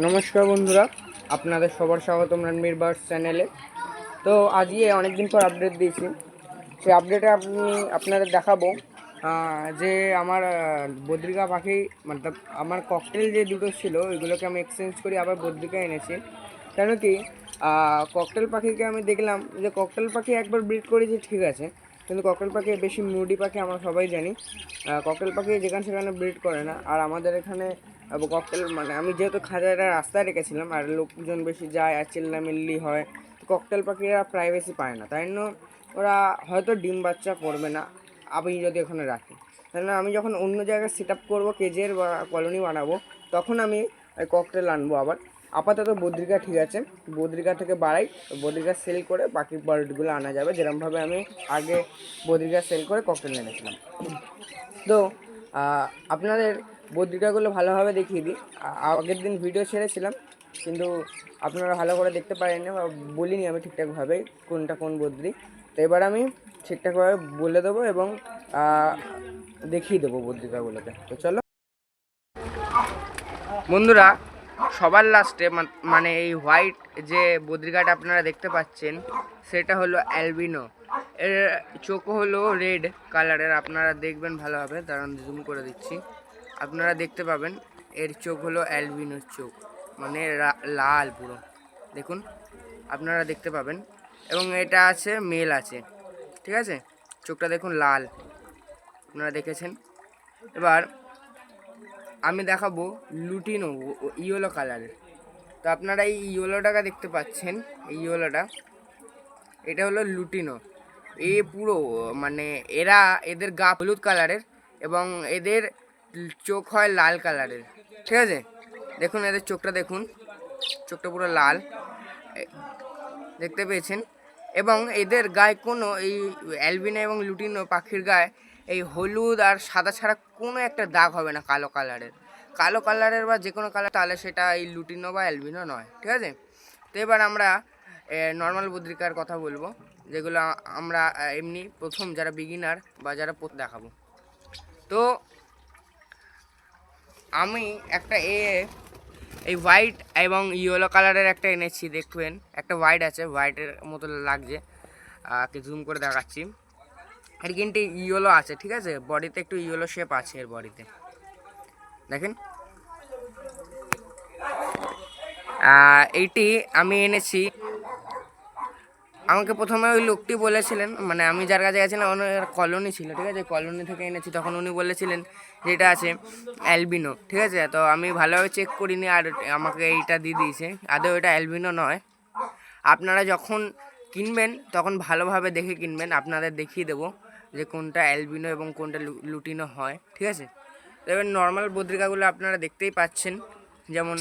নমস্কার বন্ধুরা, আপনাদের সবার স্বাগতম রণবীর বার্ডস চ্যানেলে। তো আজকে অনেক দিন পর আপডেট দিয়েছি। সেই আপডেটে আপনাদের দেখাবো যে আমার বদ্রিকা পাখি মানে আমার ককটেল যে দুটো ছিল ওইগুলোকে আমি এক্সচেঞ্জ করি আবার বদ্রিকা এনেছি। কেন কি ককটেল পাখিকে আমি দেখলাম যে ককটেল পাখি একবার ব্রিড করেছি ঠিক আছে, কিন্তু ককটেল পাখি বেশি মুডি পাখি আমরা সবাই জানি। ককটেল পাখি যেখানে সেখানে ব্রিড করে না। আর আমাদের এখানে ককটেল মানে আমি যেহেতু খাঁচাটা রাস্তায় রেখেছিলাম আর লোকজন বেশি যায় আর চিল্লামিল্লি হয়, ককটেল পাখিরা প্রাইভেসি পায় না, তাই জন্য ওরা হয়তো ডিম বাচ্চা করবে না আমি যদি ওখানে রাখি। তাই না, আমি যখন অন্য জায়গায় সেট আপ করবো, কেজের বা কলোনি বানাবো, তখন আমি ককটেল আনবো আবার। আপাতত বদ্রিকা ঠিক আছে, বদ্রিকা থেকে বাড়াই, বদ্রিকা সেল করে বাকি বার্ডগুলো আনা যাবে, যেরকমভাবে আমি আগে বদ্রিকা সেল করে ককটেল এনেছিলাম। তো আপনাদের বদ্রিকাগুলো ভালোভাবে দেখিয়ে দিই। আগের দিন ভিডিও ছেড়েছিলাম কিন্তু আপনারা ভালো করে দেখতে পারেননি বা বলিনি আমি ঠিকঠাকভাবে কোনটা কোন বদ্রি। তো এবার আমি ঠিকঠাকভাবে বলে দেবো এবং দেখিয়ে দেবো বদ্রিকাগুলোকে। তো চলো বন্ধুরা, সবার লাস্টে মানে এই হোয়াইট যে বদ্রিকাটা আপনারা দেখতে পাচ্ছেন সেটা হলো অ্যালবিনো। এর চোখ হলো রেড কালারের, আপনারা দেখবেন ভালোভাবে, দাঁড়ান জুম করে দিচ্ছি, আপনারা দেখতে পাবেন এর চোখ হলো অ্যালবিনোর চোখ, মানে লাল পুরো, দেখুন আপনারা দেখতে পাবেন। এবং এটা আছে মেল আছে, ঠিক আছে, চোখটা দেখুন লাল, আপনারা দেখেছেন। এবার আমি দেখাবো লুটিনো ইয়েলো কালারের। তো আপনারা এই ইয়েলোটাকে দেখতে পাচ্ছেন, এই ইয়েলোটা এটা হলো লুটিনো। এ পুরো মানে এদের গা হলুদ কালারের এবং এদের চোখ হয় লাল কালারের, ঠিক আছে। দেখুন এদের চোখটা দেখুন, চোখটা পুরো লাল, দেখতে পেয়েছেন। এবং এদের গায়ে কোনো এই অ্যালবিনো এবং লুটিনো পাখির গায়ে এই হলুদ আর সাদা ছাড়া কোনো একটা দাগ হবে না কালো কালারের বা যে কোনো কালার, তাহলে সেটা এই লুটিনো বা অ্যালবিনো নয়, ঠিক আছে। তো এবার আমরা নর্মাল বদ্রিকার কথা বলবো, যেগুলো আমরা এমনি প্রথম যারা বিগিনার বা যারা দেখাবো। তো আমি একটা এই হোয়াইট এবং ইয়েলো কালারের একটা এনেছি, দেখবেন একটা হোয়াইট আছে, হোয়াইটের মতো লাগছে, জুম করে দেখাচ্ছি। এর কিন্তু ইয়েলো আছে, ঠিক আছে, বডিতে একটু ইয়েলো শেপ আছে এর বডিতে, দেখেন। এইটি আমি এনেছি, আমাকে প্রথমে ওই লোকটি বলেছিলেন, মানে আমি যার কাছে গেছিলাম ওনার কলোনি ছিল, ঠিক আছে, কলোনি থেকে এনেছি, তখন উনি বলেছিলেন যেটা আছে অ্যালবিনো, ঠিক আছে। তো আমি ভালোভাবে চেক করিনি আর আমাকে এইটা দিয়ে দিয়েছে, আদৌ এটা অ্যালবিনো নয়। আপনারা যখন কিনবেন তখন ভালোভাবে দেখে কিনবেন, আপনাদের দেখিয়ে দেবো যে কোনটা অ্যালবিনো এবং কোনটা লুটিনো হয়, ঠিক আছে। তো এবার নর্মাল বদ্রিকাগুলো আপনারা দেখতেই পাচ্ছেন, যেমন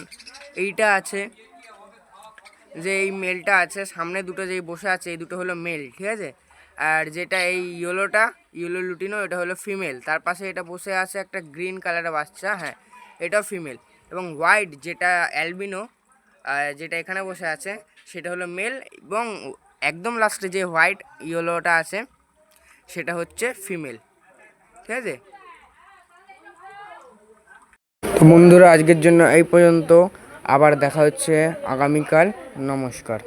এইটা আছে, যে এই মেলটা আছে, সামনে দুটো যেই বসে আছে এই দুটো হলো মেল, ঠিক আছে। আর যেটা এই ইয়েলো লুটিনো, এটা হলো ফিমেল। তার পাশে এটা বসে আছে একটা গ্রিন কালারের বাচ্চা, হ্যাঁ এটাও ফিমেল। এবং হোয়াইট যেটা অ্যালবিনো, যেটা এখানে বসে আছে সেটা হলো মেল। এবং একদম লাস্টে যে হোয়াইট ইয়েলোটা আছে সেটা হচ্ছে ফিমেল, ঠিক আছে। বন্ধুরা, আজকের জন্য এই পর্যন্ত, আবার দেখা হচ্ছে আগামীকাল। নমস্কার।